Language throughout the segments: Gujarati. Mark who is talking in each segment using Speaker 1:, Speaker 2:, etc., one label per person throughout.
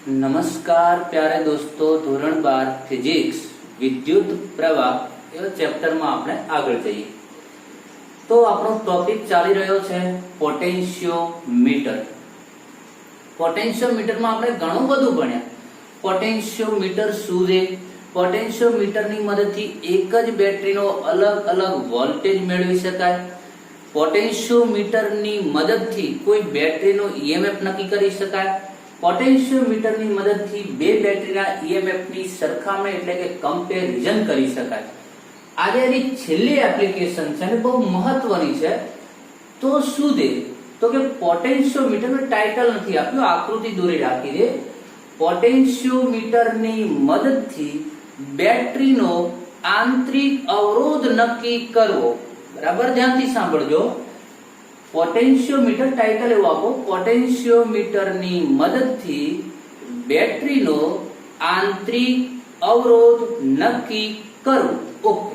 Speaker 1: नमस्कार प्यारे दोस्तों, ધોરણ 12 ફિઝિક્સ વિદ્યુત પ્રવાહ એ ચેપ્ટરમાં આપણે આગળ જઈએ તો આપણો ટોપિક ચાલી રહ્યો છે પોટેન્શિયોમીટર. પોટેન્શિયોમીટરમાં આપણે ઘણું બધું ભણ્યા. પોટેન્શિયોમીટર શું છે? પોટેન્શિયોમીટરની મદદથી એક જ બેટરીનો અલગ અલગ વોલ્ટેજ મેળવી શકાય. પોટેન્શિયોમીટરની મદદથી કોઈ બેટરીનો ઈએમએફ નક્કી કરી શકાય. પોટેન્શિયોમીટરની મદદથી બે બેટરીના ઈએમએફની સરખામણી એટલે કે કમ્પેરિઝન કરી શકાય. આજે એની છેલ્લી એપ્લિકેશન છે અને બહુ મહત્વની છે. તો શું છે? તો કે પોટેન્શિયોમીટરનું ટાઇટલ નથી આપ્યું, આકૃતિ દોરી રાખી છે. પોટેન્શિયોમીટરની મદદથી બેટરીનો આંતરિક અવરોધ નક્કી કરવો. બરાબર ધ્યાનથી સાંભળજો. પોટેન્શિયોમીટર ટાઇટલ એવું આપો, પોટેન્શિયોમીટરની મદદથી બેટરીનો આંતરિક અવરોધ નક્કી કરવો. ઓકે,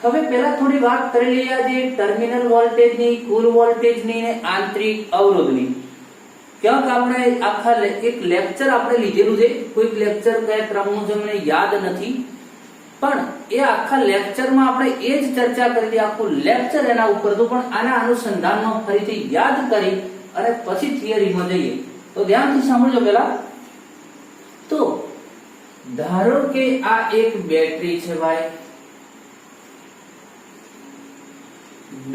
Speaker 1: હવે પહેલા થોડી વાત કરી લઈએ આજે ટર્મિનલ વોલ્ટેજની, કુલ વોલ્ટેજની અને આંતરિક અવરોધની. ક્યાંક આપણે આખા એક લેક્ચર આપણે લીધેલું છે, કોઈક લેક્ચર કયા ક્રમનું છે મને યાદ નથી, પણ એ આખા લેક્ચરમાં આપણે એ જ ચર્ચા કરી હતી. આખું લેક્ચર એના ઉપર હતું, પણ આના અનુસંધાનમાં ફરીથી યાદ કરી અને પછી થિયરીમાં જઈએ. તો ધ્યાનથી સાંભળજો. પહેલા તો ધારો કે આ એક બેટરી છે ભાઈ.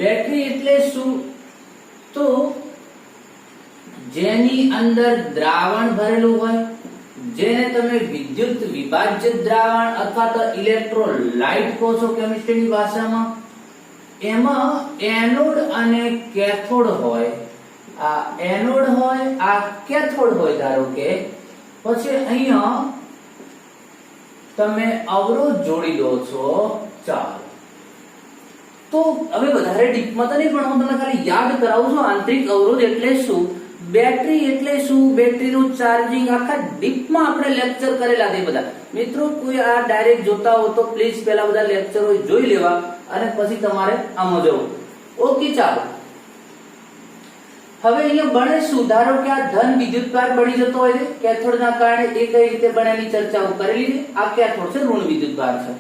Speaker 1: બેટરી એટલે શું? તો જેની અંદર દ્રાવણ ભરેલું હોય, જેને તમે વિદ્યુત વિભાજ્ય દ્રાવણ અથવા તો ઇલેક્ટ્રોલાઇટ કહો છો કેમિસ્ટ્રીની ભાષામાં. એમાં એનોડ અને કેથોડ હોય. આ એનોડ હોય, આ કેથોડ હોય ધારો કે. પછી અહીંયા તમે અવરોધ જોડી દો છો. ચાલો, તો હવે વધારે ડીપમાં તો નહીં, પણ હું તમને ખાલી યાદ કરાવું છું આંતરિક અવરોધ એટલે શું, બેટરી એટલે શું, બેટરીનું ચાર્જિંગ. આખા ડીપમાં આપણે લેક્ચર કરેલા છે બધા. મિત્રો કોઈ આ ડાયરેક્ટ જોતા હો તો પ્લીઝ પહેલા બધા લેક્ચરો જોઈ લેવા અને પછી તમારે આમાં જવું. ઓકે, ચાલો. હવે અહીંયા બને શું? ધારો કે આ ધન વિદ્યુતભાર બની જતો હોય છે કેથોડના કારણે. એ કઈ રીતે બને એની ચર્ચાઓ કરેલી છે. આ કેથોડ છે, ઋણ વિદ્યુતભાર છે.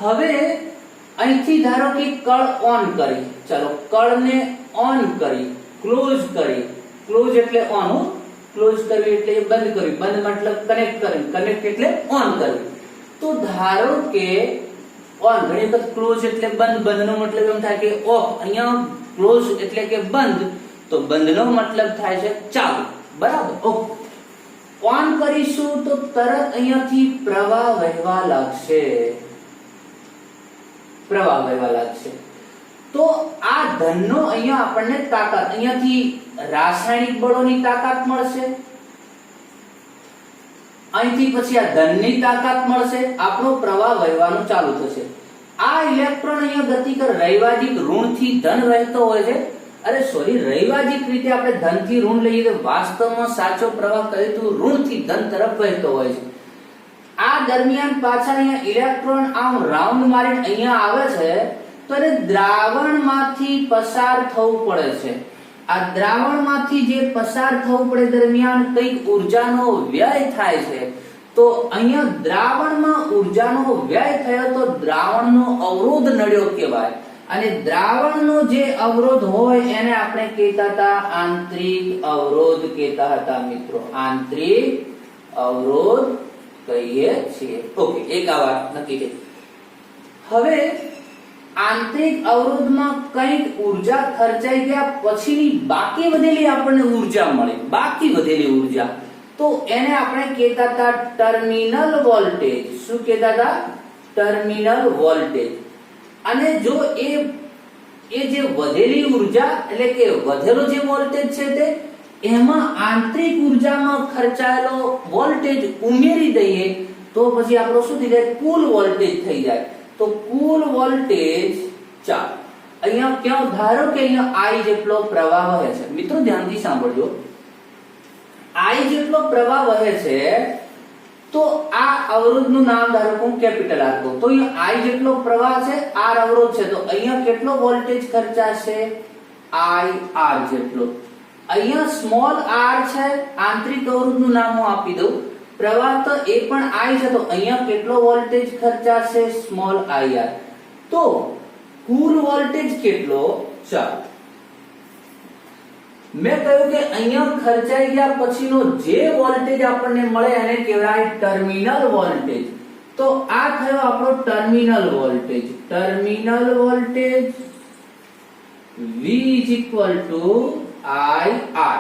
Speaker 1: હવે અહીંથી ધારો કે કળ ઓન કરી, ચાલો કળને ઓન કરી, ક્લોઝ કરી. ક્લોઝ એટલે ઓન, ક્લોઝ કરવી એટલે બંધ કરવી, બંધ મતલબ કનેક્ટ કરવી, કનેક્ટ એટલે ઓન કરવી. તો ધારો કે ઓન, ઘણી વખત ક્લોઝ એટલે બંધ, બંધનો મતલબ એમ થાય કે ઓફ. અહીંયા ક્લોઝ એટલે કે બંધ, તો બંધનો મતલબ થાય છે ચાલુ. બરાબર, ઓકે. ઓન કરીશું તો તરત અહીંયાથી પ્રવાહ વહેવા લાગશે. પ્રવાહ વહેવા લાગશે. તો આ ધનનો અહીંયા આપણને તાકાત, અહીંયાથી રાસાયણિક બળોની તાકાત મળશે, અહીંથી પછી આ ધનની તાકાત મળશે. આપણો પ્રવાહ વહેવાનું ચાલુ થશે. આ ઇલેક્ટ્રોન અહીંયા ગતિ કર રૈવાજિક ઋણથી ધન વહેતો હોય છે. અરે સોરી, રૈવાજિક રીતે આપણે ધનથી ઋણ લઈએ તો વાસ્તવમાં સાચો પ્રવાહ કહે તો ઋણથી ધન તરફ વહેતો હોય છે. આ દરમિયાન પાછા અહીંયા ઇલેક્ટ્રોન આમ રાઉન્ડ મારીને અહીંયા આવે છે, તો એને દ્રાવણમાંથી પસાર થવું પડે છે. આ દ્રાવણમાંથી જે પસાર થવું પડે દરમિયાન કઈક ઊર્જાનો વ્યય થાય છે. તો અહીંયા દ્રાવણમાં ઊર્જાનો વ્યય થયો તો દ્રાવણનો અવરોધ નડ્યો કહેવાય. અને દ્રાવણનો જે અવરોધ હોય એને આપણે કહેતા હતા આંતરિક અવરોધ કહેતા હતા મિત્રો. આંતરિક અવરોધ કહીએ છીએ. ઓકે, એક આ વાત નક્કી થઈ. હવે આંતરિક અવરોધમાં કઈક ઊર્જા ખર્ચાઈ ગયા પછીની બાકી વધેલી આપણને ઊર્જા મળે, બાકી વધેલી ઊર્જા, તો એને આપણે કહેતા હતા ટર્મિનલ વોલ્ટેજ. શું કહેતા હતા? Terminal voltage. અને જો એ જે વધેલી ઊર્જા એટલે કે વધેલો જે વોલ્ટેજ છે તે એમાં આંતરિક ઊર્જામાં ખર્ચાયેલો વોલ્ટેજ ઉમેરી દઈએ તો પછી આપણો શું થઈ જાય? કુલ વોલ્ટેજ થઈ જાય. તો કુલ વોલ્ટેજ, ચાલો અહીંયા ક્યાં ધારો કે અહીંયા I જેટલો પ્રવાહ વહે છે. મિત્રો ધ્યાનથી સાંભળજો. I જેટલો પ્રવાહ વહે છે તો આ અવરોધનું નામ ધારો કે હું કેપિટલ R દઉં. તો અહીંયા I જેટલો પ્રવાહ છે, R અવરોધ છે, તો અહીંયા કેટલો વોલ્ટેજ ખર્ચાશે? IR જેટલો. અહીંયા સ્મોલ r છે, આંતરિક અવરોધનું નામ હું આપી દઉં, પ્રવાહ તો એ પણ I છે, તો અહીંયા કેટલો વોલ્ટેજ ખર્ચાશે? Small ir. તો કુલ વોલ્ટેજ કેટલો? ચાલો મેં કહ્યું કે અહીંયા ખર્ચાઈ ગયા પછીનો જે વોલ્ટેજ આપણને મળે એને કહેવાય ટર્મિનલ વોલ્ટેજ. તો આ થયો આપણો terminal voltage. Terminal voltage V is equal to IR.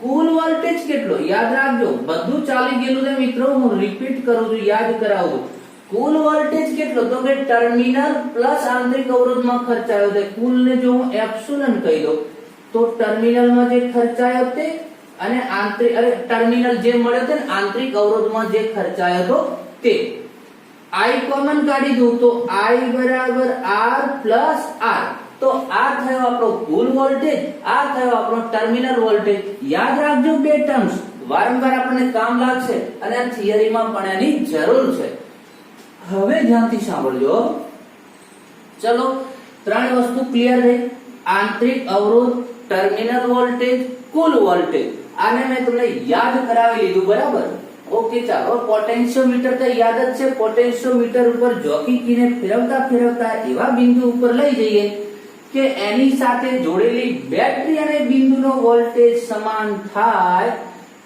Speaker 1: Cool voltage કેટલો? યાદ રાખજો, બધું ચાલી ગયેલું છે મિત્રો, હું રિપીટ કરું છું, યાદ કરાવું. કુલ વોલ્ટેજ કેટલો? તો કે ટર્મિનલ પ્લસ આંતરિક અવરોધમાં ખર્ચાયો છે. કુલને જો હું એપ્સિલોન કહી દઉં તો ટર્મિનલમાં જે ખર્ચાયો તે અને ટર્મિનલ જે મળ્યો તે આંતરિક અવરોધમાં જે ખર્ચાયો હતો તે. I કોમન કાઢી દઉં તો I બરાબર R પ્લસ R. તો આ થયો આપણો કુલ વોલ્ટેજ, આ થયો આપણો ટર્મિનલ વોલ્ટેજ. યાદ રાખજો બે ટર્મ્સ, વારંવાર આપણને કામ લાગશે અને આ થિયરીમાં પણ એની જરૂર છે. હવે ધ્યાનથી સાંભળજો. ચલો, ત્રણ વસ્તુ ક્લિયર થઈ. આંતરિક અવરોધ, ટર્મિનલ વોલ્ટેજ, કુલ વોલ્ટેજ. આને મેં તમને યાદ કરાવી લીધું, બરાબર? ઓકે, ચાલો. પોટેન્શિયોમીટર તો યાદ જ છે. પોટેન્શિયોમીટર ઉપર જોકીને ફેરવતા ફેરવતા એવા બિંદુ ઉપર લઈ જઈએ કે એની સાથે જોડેલી બેટરી અને બિંદુનો વોલ્ટેજ સમાન થાય,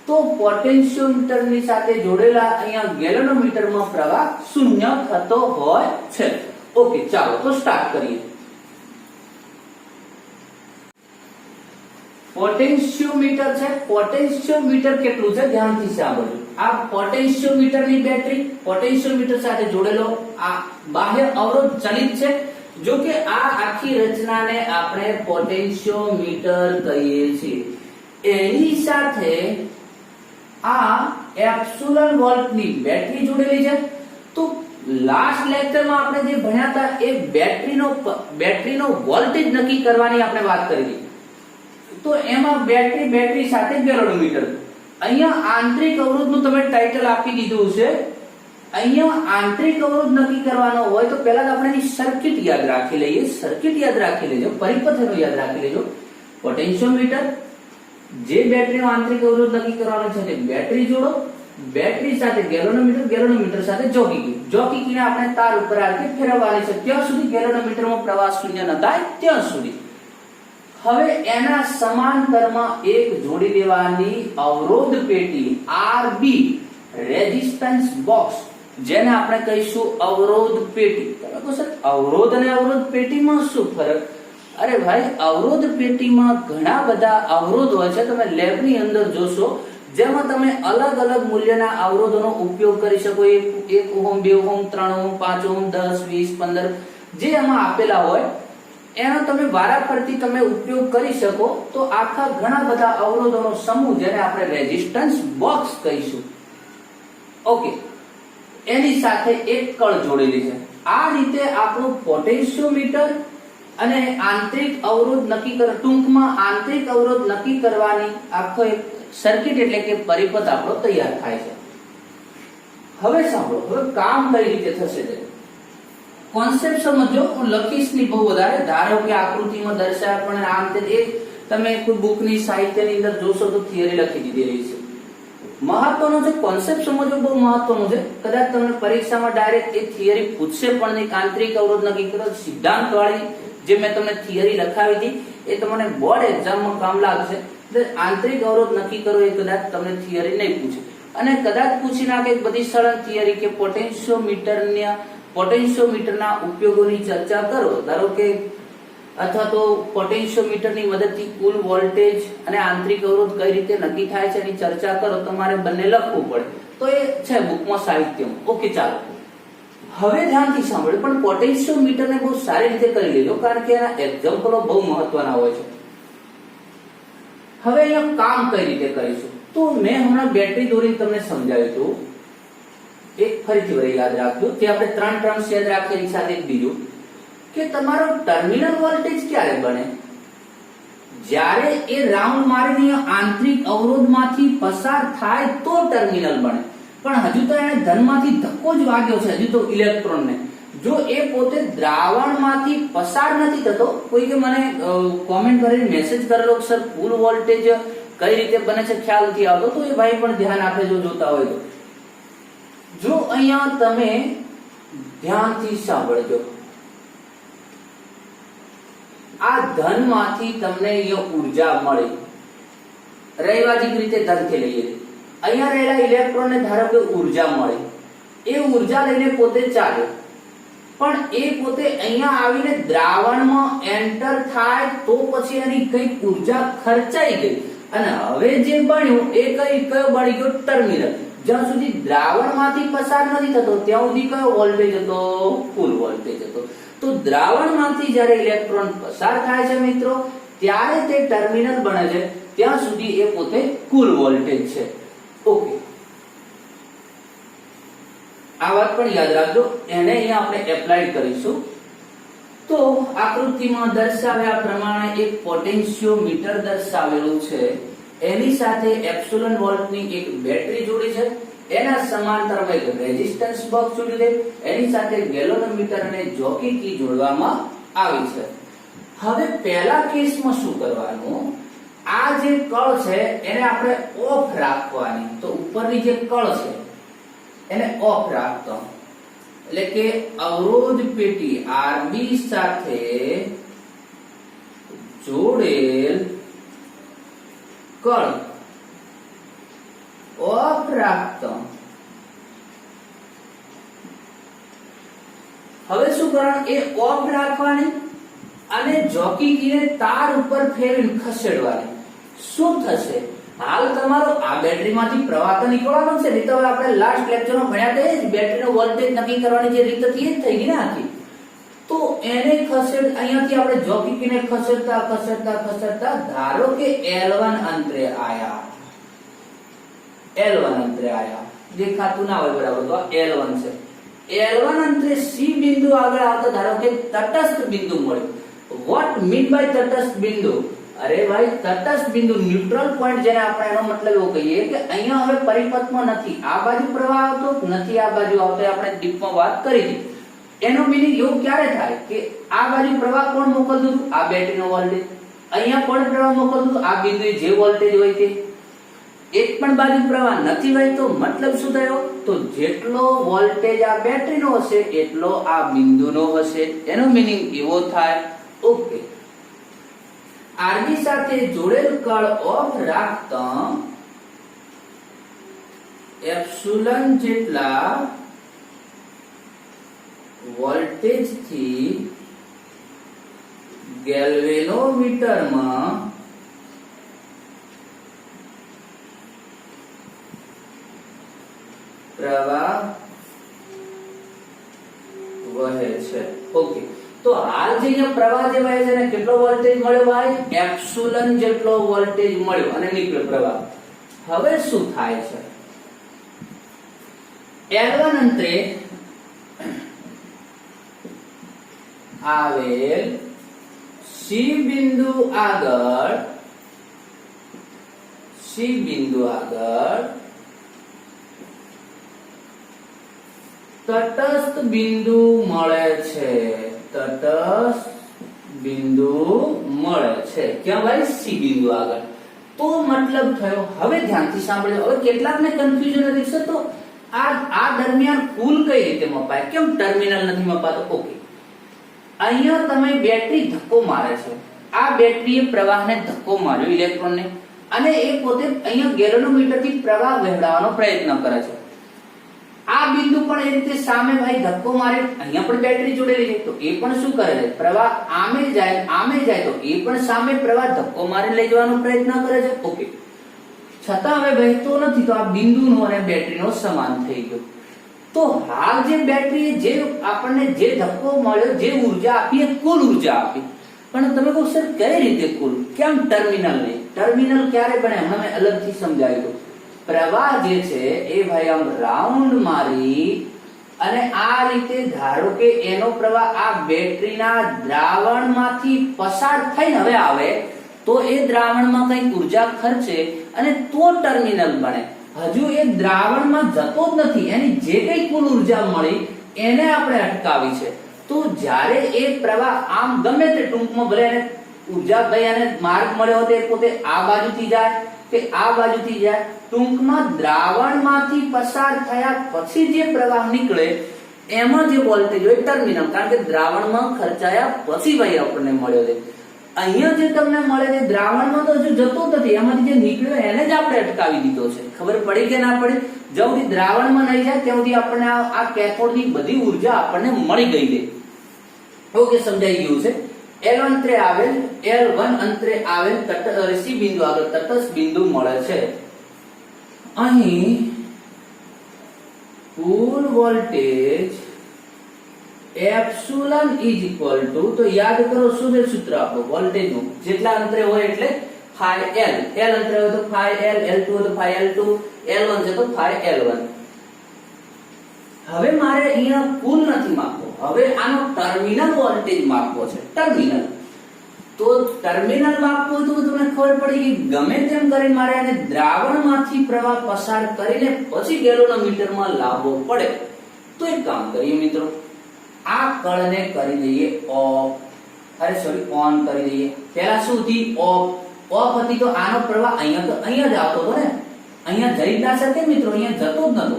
Speaker 1: તો પોટેન્શિયોમીટરની સાથે જોડેલા અહીંયા ગેલ્વેનોમીટરમાં પ્રવાહ શૂન્ય થતો હોય છે. ઓકે, ચાલો તો સ્ટાર્ટ કરીએ. પોટેન્શિયોમીટર છે. પોટેન્શિયોમીટર કેટલું છે ધ્યાનથી સાંભળજો. આ પોટેન્શિયોમીટરની બેટરી પોટેન્શિયોમીટર સાથે જોડેલો આ બાહ્ય અવરોધ ચલિત છે. જો કે આ આખી રચનાને આપણે પોટેન્શિયોમીટર કહીએ છીએ. એની સાથે આ એપ્સિલોન વોલ્ટની બેટરી જોડેલી છે. તો લાસ્ટ લેક્ચરમાં આપણે જે ભણ્યા હતા એ બેટરીનો વોલ્ટેજ નક્કી કરવાની આપણે વાત કરી. તો એમાં બેટરી સાથે ગેલ્વેનોમીટર. અહીંયા આંતરિક અવરોધનું તમે ટાઇટલ આપી દીધું છે. અહીંયા આંતરિક અવરોધ નક્કી કરવાનો હોય તો પહેલા આપણે એની સર્કિટ યાદ રાખી લઈએ. સર્કિટ યાદ રાખી લેજો, પરિપથ એનો યાદ રાખી લેજો. પોટેન્શિયોમીટર, જે બેટરીનો આંતરિક અવરોધ નક્કી કરવાનો છે તે બેટરી જોડો, બેટરી સાથે ગેલ્વેનોમીટર સાથે જોકીને આપણે તાર ઉપર આ રીતે ફેરવવાની છે ત્યાં સુધી ગેલ્વેનોમીટરમાં પ્રવાહ શૂન્ય ન થાય ત્યાં સુધી. હવે એના સમાંતરમાં એક જોડી દેવાની અવરોધ પેટી RB, રેઝિસ્ટન્સ બોક્સ, જેને આપણે કહીશું અવરોધ પેટી. તમે કહો સર અવરોધ અને અવરોધ પેટીમાં શું ફરક? અરે ભાઈ, અવરોધ પેટીમાં ઘણા બધા અવરોધ હોય છે. તમે લેબની અંદર જોશો જેમાં તમે અલગ અલગ મૂલ્યના અવરોધોનો ઉપયોગ કરી શકો. 1 ઓહમ, 2 ઓહમ, 3 ઓહમ, 5 ઓહમ, 10, 20, 15 જે એમાં આપેલા હોય એનો તમે વારાફરતી તમે ઉપયોગ કરી શકો. તો આખા ઘણા બધા અવરોધોનો સમૂહ જેને આપણે રેઝિસ્ટન્સ બોક્સ કહીશું. ઓકે, એની સાથે એક કળ જોડેલી છે. આ રીતે આપણું પોટેન્શિયોમીટર અને આંતરિક અવરોધ નક્કી ટૂંકમાં આંતરિક અવરોધ નક્કી કરવાની આખો એક સર્કિટ એટલે કે પરિપથ આપણો તૈયાર થાય છે. હવે સાંભળો, હવે કામ કઈ રીતે થશે તે કોન્સેપ્ટ સમજો. હું લખીશ નહીં બહુ વધારે. ધારો કે આકૃતિમાં દર્શાવ્યા પણ આમ તે એ તમે કોઈ બુકની સાહિત્યની અંદર જોશો તો થિયરી લખી દીધેલી છે. મહત્વનો છે કોન્સેપ્ટ સમજવો, બહુ મહત્વનું છે. કદાચ તમને પરીક્ષામાં ડાયરેક્ટ એ થિયરી પૂછશે પણ નહીં. આંતરિક અવરોધ નક્કી કરો સિદ્ધાંત વાળી જે મેં તમને થિયરી લખાવી હતી એ તમને બોર્ડ એક્ઝામમાં કામ લાગશે. એટલે આંતરિક અવરોધ નક્કી કરો એ કદાચ તમને થિયરી નહીં પૂછે. અને કદાચ પૂછી નાખે બધી સરળ થિયરી કે પોટેન્શિયોમીટરના ઉપયોગોની ચર્ચા કરો. ધારો કે અથવા તો પોટેન્શિયોમીટરની મદદથી કુલ વોલ્ટેજ અને આંતરિક અવરોધ કઈ રીતે નક્કી થાય છે એની ચર્ચા કરો. તમારે બંને લખવું પડે. તો એ છે બુકમાં, સાહિત્યમાં. ઓકે, ચાલો હવે ધ્યાનથી સાંભળો. પણ પોટેન્શિયોમીટરને બહુ સારી રીતે કરી લેજો કારણ કે એના એક્ઝામ્પલો બહુ મહત્વના હોય છે. હવે અહીંયા કામ કઈ રીતે કરીશું તો મેં હમણાં બેટરી દોરીને તમને સમજાવ્યું હતું. એક ફરીથી વળી યાદ રાખજો. તે આપણે 3 ટર્મ્સ યાદ રાખીએ સાથે એક બીજું કે તમારો ટર્મિનલ વોલ્ટેજ ક્યારે બને? જ્યારે એ રાઉન્ડ મારીને આંતરિક અવરોધમાંથી પસાર થાય તો ટર્મિનલ બને. પણ હજુ તો એને ધનમાંથી ધક્કો જ વાગ્યો છે, હજુ તો ઇલેક્ટ્રોનને. જો એ પોતે દ્રાવણમાંથી પસાર નથી થતો, કોઈ કે મને કોમેન્ટ કરીને મેસેજ કરેલો સર કુલ વોલ્ટેજ કઈ રીતે બને છે ખ્યાલ નથી આવતો, તો એ ભાઈ પણ ધ્યાન આપે જો જોતા હોય તો. જો અહીંયા તમે ધ્યાનથી સાંભળજો, આ ધનમાંથી તમને અહીંયા ઉર્જા મળી, રૈવાજિક રીતે ધનથી લઈએ. અહીંયા રહેલા ઇલેક્ટ્રોનને ધારો કે ઉર્જા મળી, એ ઉર્જા લઈને પોતે ચાલ્યો, પણ એ પોતે અહીંયા આવીને દ્રાવણમાં એન્ટર થાય તો પછી એની કઈ ઉર્જા ખર્ચાઈ ગઈ અને હવે જે બન્યું એ કયો બની ગયો? ટર્મિનલ. જ્યાં સુધી દ્રાવણમાંથી પસાર નથી થતો ત્યાં સુધી કયો વોલ્ટેજ હતો? કુલ વોલ્ટેજ હતો. તો દ્રાવણમાંથી જ્યારે ઇલેક્ટ્રોન પસાર થાય છે મિત્રો, ત્યારે તે ટર્મિનલ બને છે, ત્યાં સુધી એ પોતે કુલ વોલ્ટેજ છે. ઓકે, આ વાત પણ યાદ રાખજો, એને અહીંયા આપણે એપ્લાય કરીશું. તો આકૃતિમાં દર્શાવ્યા પ્રમાણે એક પોટેન્શિયોમીટર દર્શાવેલું છે, એની સાથે એપ્સિલોન વોલ્ટની એક બેટરી જોડી છે, એના સમાંતરમાં એક રેઝિસ્ટન્સ બોક્સ જોડી છે, એની સાથે ગેલોનોમીટર અને જોકી કી જોડવામાં આવી છે. હવે પહેલા કેસમાં શું કરવાનું? આ જે કળ છે એને આપણે ઓફ રાખવાની. તો ઉપરની જે કળ છે એને ઓફ રાખતો, એટલે કે અવરોધ પેટી RB સાથે જોડેલ કળ ઓફ રાખતો. હવે શું કરવાનું? એ ઓફ રાખવાની અને જોકી કીને તાર ઉપર ફેરવીને ખસેડવાની. શું થશે? હાલ તમારો આ બેટરીમાંથી પ્રવાહ તો નીકળવાનો છે, નહીં તો હવે આપણે લાસ્ટ લેક્ચરમાં ભણ્યા તે જ બેટરીનો વોલ્ટેજ નક્કી કરવાની જે રીત હતી એ જ થઈ ગઈ ને આખી. તો એને ખસેડ, અહીંયાથી આપણે જોકી કીને ખસેડતા ખસેડતા ખસેડતા ધારો કે L1 અંતરે આયા, L1 અંતરે આયા, દેખાતું ના હોય બરાબર, તો આ L1 છે. L1 અંતરે C બિંદુ આગળ આવતા ધારો કે તટસ્થ બિંદુ મળ્યું. વોટ મીન બાય તટસ્થ બિંદુ? અરે ભાઈ, તટસ્થ બિંદુ, ન્યુટ્રલ પોઈન્ટ જેને આપણે, એનો મતલબ એવો કહીએ કે અહીંયા હવે પરિપથમાં નથી આ બાજુ પ્રવાહ આવતો, નથી આ બાજુ આવતો, આપણે ડીપમાં વાત કરી હતી. એનો મીનિંગ એવું ક્યારે થાય કે આ બાજુ પ્રવાહ કોણ મોકલતું હતું? આ બેટરીનો વોલ્ટેજ. અહીંયા કોણ પ્રવાહ મોકલતું હતું? આ બિંદુએ જે વોલ્ટેજ હોય તે. એક પણ બાજુ પ્રવાહ નથી હોય તો મતલબ શું થયો? તો જેટલો વોલ્ટેજ આ બેટરીનો હશે એટલો આ બિંદુનો હશે, એનો મીનિંગ એવો થાય. ઓકે, RB સાથે જોડેલ કળ ઓફ રાખતા એપ્સિલોન જેટલા વોલ્ટેજ થી ગેલ્વેનોમીટરમાં પ્રવાહ વહે છે. ઓકે, તો હાલ જે અહીંયા પ્રવાહ જે વહે છે ને કેટલો વોલ્ટેજ મળ્યો ભાઈ? એપ્સિલોન જેટલો વોલ્ટેજ મળ્યો અને નીકળ્યો પ્રવાહ. હવે શું થાય છે? L1 અંતરે આવેલ C બિંદુ આગળ તટસ્થ બિંદુ મળે છે, તટસ્થ બિંદુ મળે છે. ક્યાં ભાઈ? C બિંદુ આગળ. તો મતલબ થયો, હવે ધ્યાનથી સાંભળજો, હવે કેટલાકને કન્ફ્યુઝન હતી સર તો આ દરમિયાન કુલ કઈ રીતે મપાય, કેમ ટર્મિનલ નથી મપાતો? ઓકે, અહીંયા તમે બેટરી ધક્કો મારે છે, આ બેટરીએ પ્રવાહને ધક્કો માર્યો, ઇલેક્ટ્રોનને, અને એ પોતે અહીંયા ગેલ્વેનોમીટરથી પ્રવાહ વહેવાનો પ્રયત્ન કરે છે. આ બિંદુ પણ એ રીતે સામે ભાઈ ધક્કો મારે, અહીંયા પણ બેટરી જોડેલી છે, તો એ પણ શું કરે છે? પ્રવાહ આમે જાય તો એ પણ સામે પ્રવાહ ધક્કો મારી લઈ જવાનો પ્રયત્ન કરે છે. ઓકે, છતાં હવે વહેતો નથી, તો આ બિંદુનો અને બેટરીનો સમાન થઈ ગયો. તો હાલ જે બેટરીએ જે આપણને જે ધક્કો મળ્યો, જે ઉર્જા આપી એ કુલ ઉર્જા આપી. પણ તમે કહો સર કઈ રીતે કુલ, કેમ ટર્મિનલ નહીં? ટર્મિનલ ક્યારે બને હમણાં મેં અલગથી સમજાવ્યું. પ્રવાહ જે છે એ ભાઈ આમ રાઉન્ડ મારી અને આ રીતે ધારો કે એનો પ્રવાહ આ બેટરીના દ્રાવણમાંથી પસાર થઈને હવે આવે તો એ દ્રાવણમાં કઈ ઉર્જા ખર્ચે અને તો ટર્મિનલ બને. હજુ એ દ્રાવણમાં જતો જ નથી, એની જે કઈ કુલ ઉર્જા મળી એને આપણે અટકાવી છે. તો જ્યારે એ પ્રવાહ આમ ગમે તે ટૂંકમાં ભલે એને ઉર્જા ભાઈ અને માર્ગ મળ્યો હોય તે પોતે આ બાજુથી જાય કે આ બાજુથી જાય, ટૂંકમાં દ્રાવણમાંથી પસાર થયા પછી જે પ્રવાહ નીકળે એમાં જે વોલ્ટેજ હોય ટર્મિનલ, કારણ કે દ્રાવણમાં ખર્ચાયા પછી ભાઈ આપણને મળ્યો છે. અહીંયા જે તમને મળે છે દ્રાવણમાં તો હજુ જતો જ નથી, એમાંથી જે નીકળ્યો એને જ આપણે અટકાવી દીધો છે. ખબર પડી કે ના પડી? જ્યાં સુધી દ્રાવણમાં નહીં જાય ત્યાં સુધી આપણને આ કેથોડની બધી ઉર્જા આપણને મળી ગઈ છે. ઓકે, સમજાઈ ગયું છે. L અંતરે આવેલ L1 અંતરે આવેલ સી બિંદુ આગળ તટસ્થ બિંદુ મળે છે. અહીં કુલ voltage epsilon is equal to, તો યાદ કરો શું છે સૂત્ર આપણું વોલ્ટેજ નું, જેટલા અંતરે હોય એટલે phi L, L અંતરે હોય તો phi L, L2 હોય તો phi L2, L1 છે તો phi L1. હવે મારે અહીંયા કુલ નથી માપવો, હવે આનો ટર્મિનલ વોલ્ટેજ માપવો છે. ટર્મિનલ તો ટર્મિનલ માપવો તો તમને ખબર પડી કે ગમે તેમ કરીને મારે આને દ્રાવણમાંથી પ્રવાહ પસાર કરીને પછી ગેલોનોમીટરમાં લાવવો પડે. તો એક કામ કરીએ મિત્રો, આ કળને કરી દઈએ ઓફ, ઓન કરી દઈએ. પહેલા શું હતી? ઓફ હતી તો આનો પ્રવાહ અહીંયા જ આવતો હતો ને, અહીંયા જઈ ના શકે મિત્રો, અહીંયા જતો જ નતો.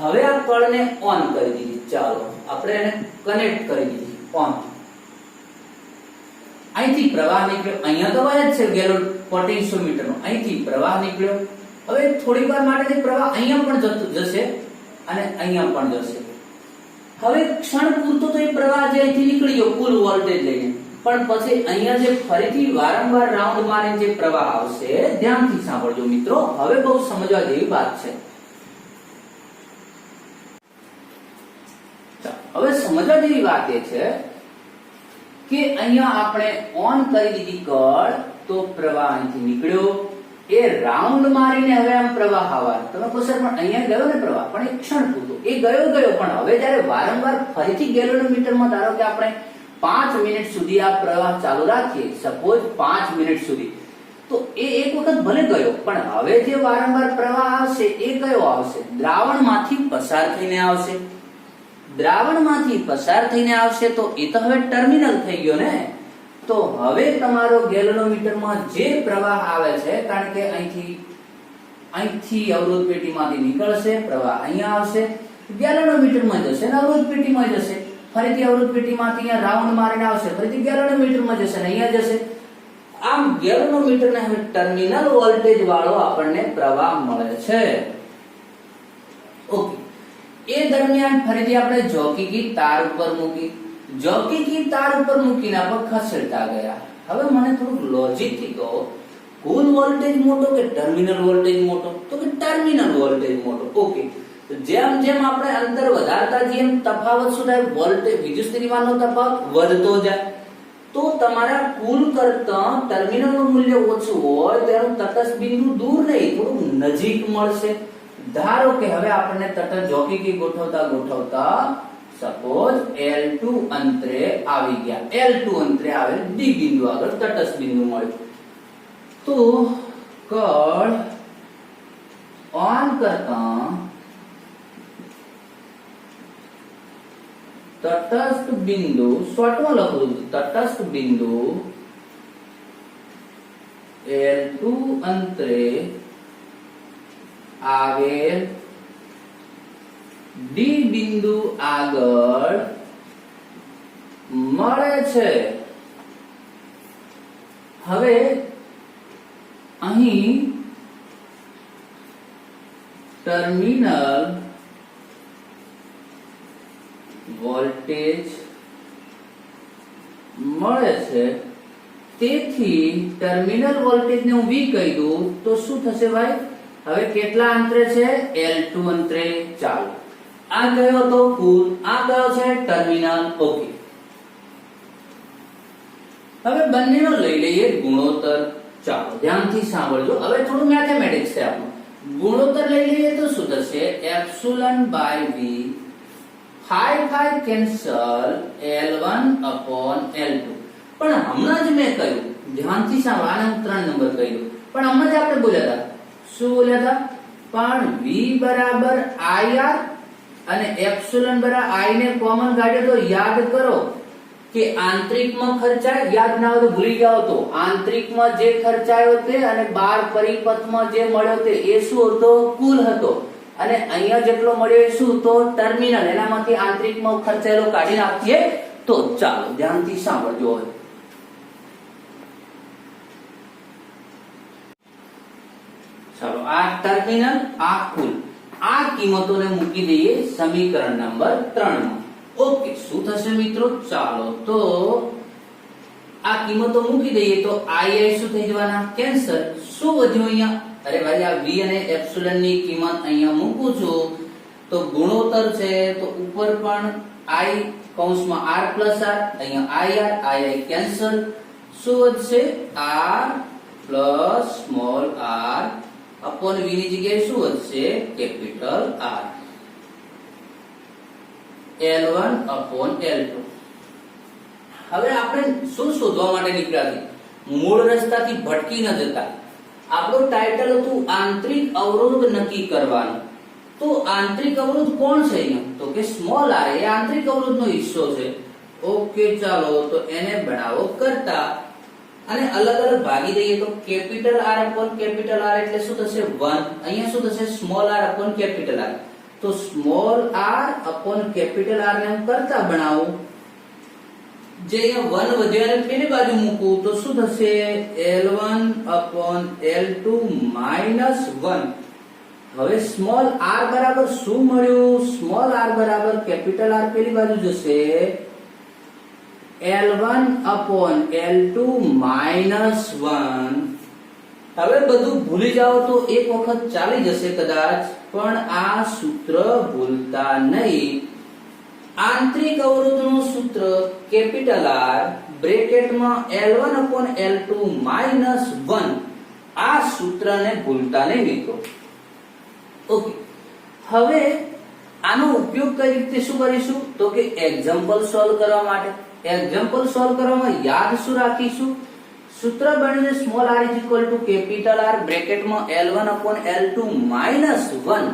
Speaker 1: હવે આ કળને ઓન કરી દીધી. ચાલો આપણે એને કનેક્ટ કરી દીધી ઓન. અહીંથી પ્રવાહ નીકળ્યો, અહીંયા તો વહે જ છે ગેલોન પોટેન્શિયોમીટર નો, અહીંથી પ્રવાહ નીકળ્યો. હવે થોડી વાર માટે પ્રવાહ અહીંયા પણ જશે અને અહીંયા પણ જશે. હવે ક્ષણ પૂરતો તો એ પ્રવાહ જે અહીંથી નીકળી ગયો કુલ વોલ્ટેજ લઈને, પણ પછી અહીંયા જે ફરીથી વારંવાર રાઉન્ડ મારીને જે પ્રવાહ આવશે, ધ્યાનથી સાંભળજો મિત્રો, હવે બહુ સમજવા જેવી વાત છે. હવે સમજવા જેવી વાત એ છે કે અહીંયા આપણે ઓન કરી દીધી કળ, તો પ્રવાહ અહીંથી નીકળ્યો, એ રાઉન્ડ મારીને હવે આમ પ્રવાહ આવવાનો. તમે કહો સર પણ અહીંયા ગયો ને પ્રવાહ, પણ એક ક્ષણ પૂરતો એ ગયો, પણ હવે જ્યારે વારંવાર ફરીથી ગેલોનોમીટરમાં ધારો કે આપણે 5 મિનિટ સુધી આ પ્રવાહ ચાલુ રાખીએ, સપોઝ 5 મિનિટ સુધી, તો એ એક વખત ભલે ગયો, પણ હવે જે વારંવાર પ્રવાહ આવશે એ કયો આવશે? દ્રાવણમાંથી પસાર થઈને આવશે. દ્રાવણમાંથી પસાર થઈને આવશે તો એ તો હવે ટર્મિનલ થઈ ગયો ને. તો હવે તમારો ગેલોનોમીટરમાં જે પ્રવાહ આવે છે, કારણ કે અહીંથી અવરોધ પેટીમાંથી નીકળશે, પ્રવાહ અહીંયા આવશે, ગેલોનોમીટરમાં જશે ને અવરોધ પેટીમાં જશે, ફરીથી અવરોધ પેટીમાંથી અહીંયા રાઉન્ડ મારીને આવશે, ફરીથી ગેલોનોમીટરમાં જશે ને અહીંયા જશે. આમ ગેલોનોમીટરને હવે ટર્મિનલ વોલ્ટેજ વાળો આપણને પ્રવાહ મળે છે. ઓકે, એ દરમિયાન ફરીથી આપણે જોકીકી તાર ઉપર મૂકી, જોકીકી તાર ઉપર મૂકીને આપણે ખસેડતા ગયા. હવે મને થોડુંક લોજિક થી કહો, કુલ વોલ્ટેજ મોટો કે ટર્મિનલ વોલ્ટેજ મોટો? તો કે ટર્મિનલ વોલ્ટેજ મોટો. ઓકે, તો જેમ જેમ આપણે અંતર વધારતા જઈએ એમ તફાવત શું થાય? વોલ્ટેજ વિદ્યુતસ્થિતિમાનનો તફાવત વધતો જાય. તો તમારા કુલ કરતા ટર્મિનલનું મૂલ્ય ઓછું હોય તેનું તટસ્થ બિંદુ દૂર નહીં, થોડું નજીક મળશે. ધારો કે હવે આપણને તટસ્થ જોકીકી ગોઠવતા સપોઝ L2 અંતરે આવી ગયા, L2 અંતરે આવેલ D બિંદુ આગળ તટસ્થ બિંદુ મળ્યું. તો કળ ઓન કરતા તટસ્થ બિંદુ, શોર્ટમાં લખું છું, તટસ્થ બિંદુ L2 અંતરે આવેલ D બિંદુ આગળ મળે છે. હવે અહીં ટર્મિનલ વોલ્ટેજ મળે છે, તેથી ટર્મિનલ વોલ્ટેજને હું V કહી દઉં તો શું થશે ભાઈ? હવે કેટલા અંતરે છે? L2 અંતરે. ચાલો, આ કયો તો કુલ, આ કયો છે ટર્મિનલ. ઓકે, હવે બંનેનો લઈ લઈએ ગુણોત્તર. ચાલો ધ્યાનથી સાંભળજો, હવે થોડું મેથેમેટિક્સ છે આપણું. ગુણોત્તર લઈ લઈએ તો શું થશે? Epsilon by V, phi cancel, L1 upon L2. પણ હમણાં જ મેં કહ્યું, ધ્યાનથી સાંભળો, આને હું 3 નંબર કહી દઉં, પણ હમણાં જ આપણે બોલ્યા હતા, શું બોલ્યા હતા? પણ V બરાબર IR અને એપ્સિલોન બરાબર I ને કોમન કાઢ્યો તો યાદ કરો કે આંતરિકમાં ખર્ચાય, યાદ ના હોય તો ભૂલી જાઓ તો આંતરિકમાં જે ખર્ચાયો તે અને બાર પરિપથમાં જે મળ્યો તે એ શું હતો? કુલ હતો. અને અહીંયા જેટલો મળ્યો એ શું હતો? ટર્મિનલ. એનામાંથી આંતરિકમાં ખર્ચાયેલો કાઢી નાખીએ તો ચાલો ધ્યાનથી સાંભળજો. ચાલો આ ટર્મિનલ, આ કુલ, આ કિંમતોને મૂકી દઈએ સમીકરણ નંબર 3 માં. ઓકે, શું થશે મિત્રો? ચાલો તો આ કિંમતો મૂકી દઈએ તો I શું થઈ જવાના? કેન્સલ. શું વધ્યું અહીંયા? અરે ભાઈ આ V અને એપ્સિલોન ની કિંમત અહીંયા મૂકું છું તો ગુણોત્તર છે તો ઉપર પણ I કૌંસમાં R પ્લસ R, અહીંયા I કેન્સલ. શું વધશે? R plus small r upon V ની જગ્યાએ શું વધશે? Capital R. L1 upon L2. હવે આપણે શું શોધવા માટે નીકળ્યા છે? મૂળ રસ્તાથી ભટકી ન જતા. આપણું ટાઇટલ હતું આંતરિક અવરોધ નક્કી કરવાનું. તો આંતરિક અવરોધ કોણ છે અહીંયા? તો કે સ્મોલ r એ આંતરિક અવરોધનો હિસ્સો છે. ઓકે, ચાલો તો એને બનાવો કરતા અને અલગ અલગ ભાગી દઈએ તો capital R upon capital R એટલે શું થશે? 1. અહીંયા શું થશે? Small r upon capital R. તો small r upon capital R ને હું કરતા બનાવું. જે અહીંયા 1 વધ્યો અને પેલી બાજુ મૂકું તો શું થશે? L1 upon L2 minus 1. હવે સ્મોલ r બરાબર શું મળ્યું? સ્મોલ r બરાબર કેપિટલ R પેલી બાજુ જશે L1 અપોન L2 માઈનસ 1. હવે બધું ભૂલી જાઓ તો એક વખત ચાલી જશે કદાચ, પણ આ સૂત્ર ભૂલતા નહીં. આંતરિક અવરોધનું સૂત્ર capital R બ્રેકેટમાં L1 upon L2 minus 1. આ સૂત્રને ભૂલતા નહીં મિત્રો. ઓકે, હવે આનો ઉપયોગ કઈ રીતે શું કરીશું? તો કે એક્ઝામ્પલ સોલ્વ કરવા માટે. એક્ઝામ્પલ સોલ્વ કરવામાં યાદ શું રાખીશું? સૂત્ર બનીને small r capital R બ્રેકેટમાં L1 upon L2 minus 1.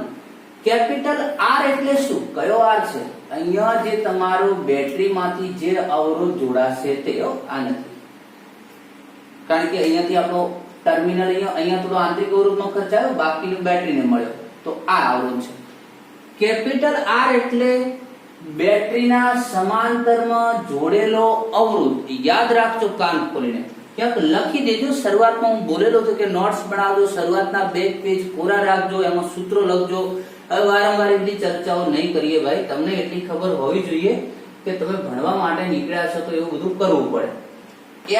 Speaker 1: Capital R એટલે શું? કયો R છે? અહીંયા જે તમારો બેટરીમાંથી જે અવરોધ જોડાશે તે આ નથી. કારણ કે અહીંયાથી આપણો ટર્મિનલ અહીંયા થોડો આંતરિક અવરોધનો ખર્ચાયો, બાકીનો બેટરીને મળ્યો, તો આ અવરોધ છે. કેપિટલ R એટલે બેટરીના સમાંતરમાં જોડેલો અવરોધ. યાદ રાખજો કાન ખોલીને, ક્યાંક લખી દેજો. શરૂઆતમાં હું બોલેલો હતો કે નોટ્સ બનાવજો, શરૂઆતના 2 પેજ કોરા રાખજો, એમાં સૂત્રો લખજો. હવે વારંવાર એટલી ચર્ચાઓ નહીં કરીએ ભાઈ. તમને એટલી ખબર હોવી જોઈએ કે તમે ભણવા માટે નીકળ્યા છો તો એવું બધું કરવું પડે.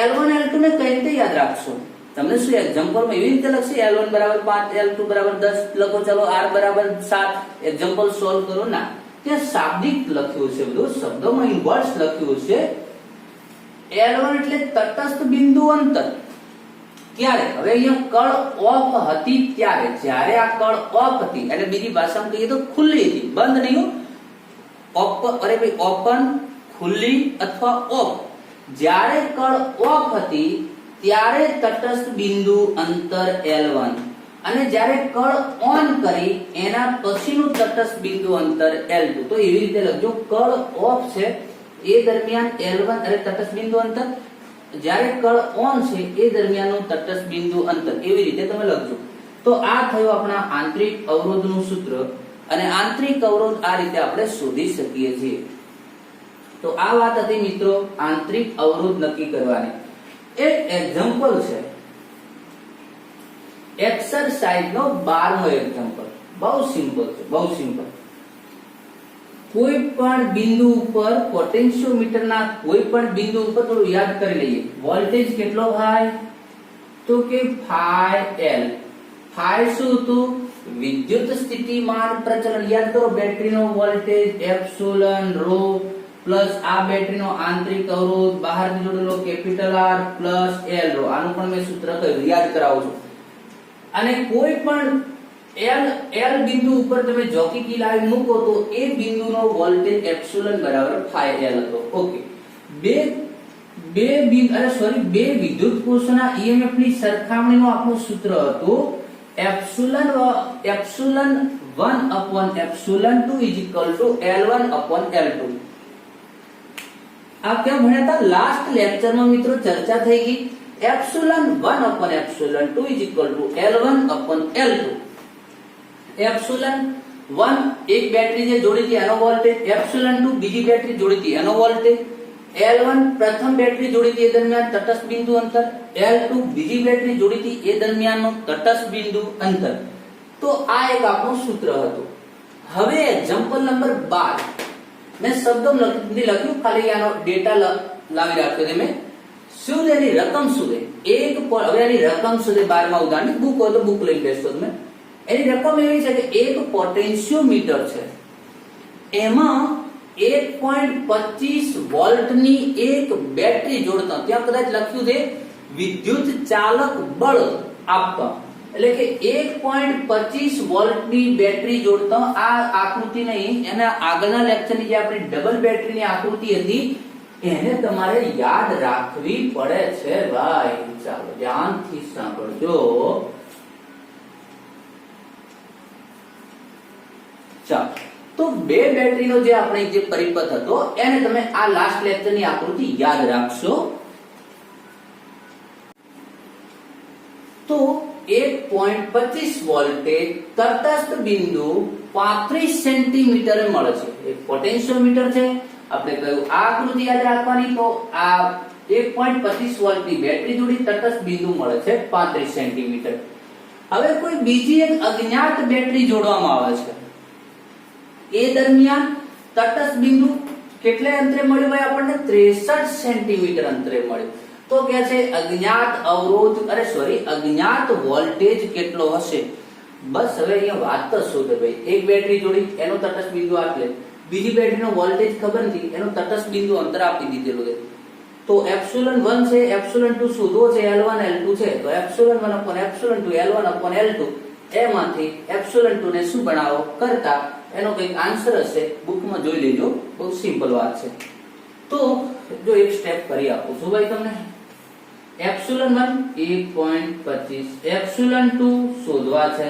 Speaker 1: L1 L2 ને કઈ રીતે યાદ રાખશો? તમને શું એક્ઝામ્પલમાં એવી રીતે લખશે L1 બરાબર 5, L2 બરાબર 10 લખો, ચલો R બરાબર 7, એક્ઝામ્પલ સોલ્વ કરો. ના, ત્યાં શાબ્દિક લખ્યું છે, બધું શબ્દોમાં ઇન્વર્સ લખ્યું છે. L1 એટલે તટસ્થ બિંદુ અંતર. ક્યારે? હવે અહીંયા કળ ઓફ હતી ત્યારે. જ્યારે આ કળ ઓફ હતી એટલે બીજી ભાષામાં કહીએ તો ખુલ્લી હતી, બંધ નહીં. ઓપન, ખુલ્લી અથવા ઓફ. જ્યારે કળ ઓફ હતી ત્યારે તટસ્થ બિંદુ અંતર L1 અને જ્યારે કળ ઓન કરી એના પછીનું તટસ્થ બિંદુ અંતર L2. તો એવી રીતે લખજો, કળ ઓફ છે એ દરમિયાન L1 અરે તટસ્થ બિંદુ અંતર, જ્યારે કળ ઓન છે એ દરમિયાનનું તટસ્થ બિંદુ અંતર. એવી રીતે તમે લખજો. તો આ થયું આપણા આંતરિક અવરોધનું સૂત્ર. અને આંતરિક અવરોધ આ રીતે આપણે શોધી શકીએ છીએ. તો આ વાત હતી મિત્રો આંતરિક અવરોધ નક્કી કરવાની. એક એક્ઝામ્પલ છે એક્સરસાઇઝ નો 12મો એક્ઝામ્પલ. બહુ સિમ્પલ છે, બહુ સિમ્પલ. કોઈ પણ બિંદુ ઉપર પોટેન્શિયોમીટરના કોઈ પણ બિંદુ ઉપર થોડું યાદ કરી લઈએ. વોલ્ટેજ કેટલો થાય? તો કે φL. φ શું હતું? વિદ્યુત સ્થિતિમાન પ્રચલન. યાદ કરો, બેટરીનો વોલ્ટેજ એપ્સિલોન ρ પ્લસ આ બેટરીનો આંતરિક અવરોધ બહારથી જોડેલો કેપિટલ R પ્લસ L ρ. આનું પણ મેં સૂત્ર કહ્યું, યાદ કરાવું છું. અને કોઈ પણ L બિંદુ ઉપર તમે જોકી લાઈન મૂકો તો એ બિંદુનો વોલ્ટેજ એપ્સિલોન બરાબર φL હતો. ઓકે, બે વિદ્યુત કોષોના EMF ની સરખામણીનું આપણું સૂત્ર હતું epsilon 1/epsilon2 is equal to L1/L2. આ ક્યાં ભણ્યા હતા? લાસ્ટ લેક્ચરમાં મિત્રો ચર્ચા થઈ ગઈ. epsilon1/epsilon2 is equal to L1/L2. epsilon1 એક બેટરી જે જોડી હતી એનો વોલ્ટેજ, epsilon2 બીજી બેટરી જોડી હતી એનો વોલ્ટેજ, L1 પ્રથમ બેટરી જોડી હતી એ દરમિયાન તટસ્થ બિંદુ અંતર, L2 બીજી બેટરી જોડી હતી એ દરમિયાનનો તટસ્થ બિંદુ અંતર. તો આ એક આપણું સૂત્ર હતું. હવે એક્ઝામ્પલ નંબર 12 મેં શબ્દો નથી લખ્યું, ખાલી આનો ડેટા લાવી રાખ્યો છે મેં. શું એની રકમ શું છે? હવે એની રકમ શું છે? 12મા ઉદાહરણની બુક હોય તો બુક લઈ બેસતો તમે. એની રકમ એવી છે કે એક પોટેન્શિયોમીટર છે, એમાં 1.25 વોલ્ટની એક બેટરી જોડતા, ત્યાં કદાચ લખ્યું છે વિદ્યુત ચાલક બળ આપવા, એટલે કે 1.25 વોલ્ટની બેટરી જોડતા આ આકૃતિ નહીં, એના આગળના લેક્ચરની જે આપણી ડબલ બેટરીની આકૃતિ હતી એને તમારે યાદ રાખવી પડે છે ભાઈ. ચાલો ધ્યાનથી સાંભળજો. ચાલો તો બે બેટરીનો જે આપણે જે પરિપથ હતો એને તમે આ લાસ્ટ લેક્ચરની આકૃતિ યાદ રાખશો. તો 1.25 વોલ્ટેજ તટસ્થ બિંદુ 35 સેન્ટીમીટરે મળે છે. એક પોટેન્શિયોમીટર છે, આપણે કહ્યું આ આકૃતિ યાદ રાખવાની. તો આ 1.25 વોલ્ટની બેટરી જોડી તટસ્થ બિંદુ મળે છે 35 સેન્ટીમીટર. હવે કોઈ બીજી એક અજ્ઞાત બેટરી જોડવામાં આવે છે, એ દરમિયાન તટસ્થ બિંદુ કેટલે અંતરે મળ્યું ભાઈ? આપણને 63 સેન્ટીમીટર અંતરે મળ્યું. તો કે છે અજ્ઞાત અવરોધ અજ્ઞાત વોલ્ટેજ કેટલો હશે? બસ હવે અહીંયા વાત તો શું છે ભાઈ, એક બેટરી જોડી એનો તટસ્થ બિંદુ આપી, બીજી બેટરીનો વોલ્ટેજ ખબર નથી, એનો તટસ્થ બિંદુ અંતર આપી દીધેલું છે. તો epsilon1 છે, epsilon2 શોધવો છે, L1 L2 છે, તો epsilon1/epsilon2 L1/L2 એમાંથી epsilon2 ને શું બનાવો કરતા એનો કંઈક આન્સર હશે, બુકમાં જોઈ લેજો, બહુ સિમ્પલ વાત છે. તો જો એક સ્ટેપ કરી આપું છું ભાઈ તમને. epsilon1 1.25, epsilon2 શોધવા છે,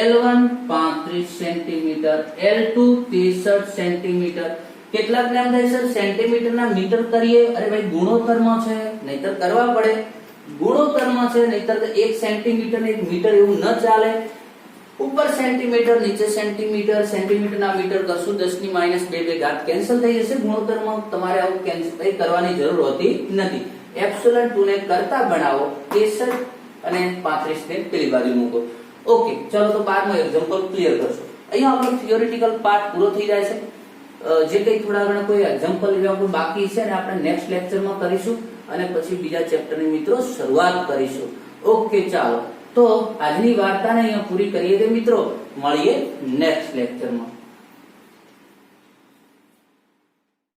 Speaker 1: L1 35 સેન્ટીમીટર, L2 63 સેન્ટીમીટર. કેટલા ગ્રામ થાય સર? સેન્ટીમીટરના મીટર કરીએ. અરે ભાઈ ગુણોત્તરમાં છે, નહીતર કરવા પડે. ગુણોત્તરમાં છે, નહીતર 1 સેન્ટીમીટર ને 1 મીટર એવું ન ચાલે. ઉપર સેન્ટીમીટર, નીચે સેન્ટીમીટર, સેન્ટીમીટરના મીટર કરશું 10⁻² ઘાત કેન્સલ થઈ જશે. ગુણોત્તરમાં તમારે આવું કેન્સલ કરવાની જરૂર હોતી નથી. epsilon2 ને કરતા બનાવો, 63 અને 35 ને પેલી બાજુ મૂકો. ઓકે, ચલો તો 12મો એક્ઝામ્પલ ક્લિયર કરશો. અહીંયા આપણો થિયોરિટિકલ પાર્ટ પૂરો થઈ જાય છે. જે કંઈ થોડા ઘણા કોઈ એક્ઝામ્પલ લેવા બાકી છે ને આપણે નેક્સ્ટ લેક્ચરમાં કરીશું, અને પછી બીજા ચેપ્ટરની મિત્રો શરૂઆત કરીશું. ઓકે, ચાલો તો આજની વાર્તાને અહીંયા પૂરી કરીએ મિત્રો. મળીએ નેક્સ્ટ લેક્ચરમાં.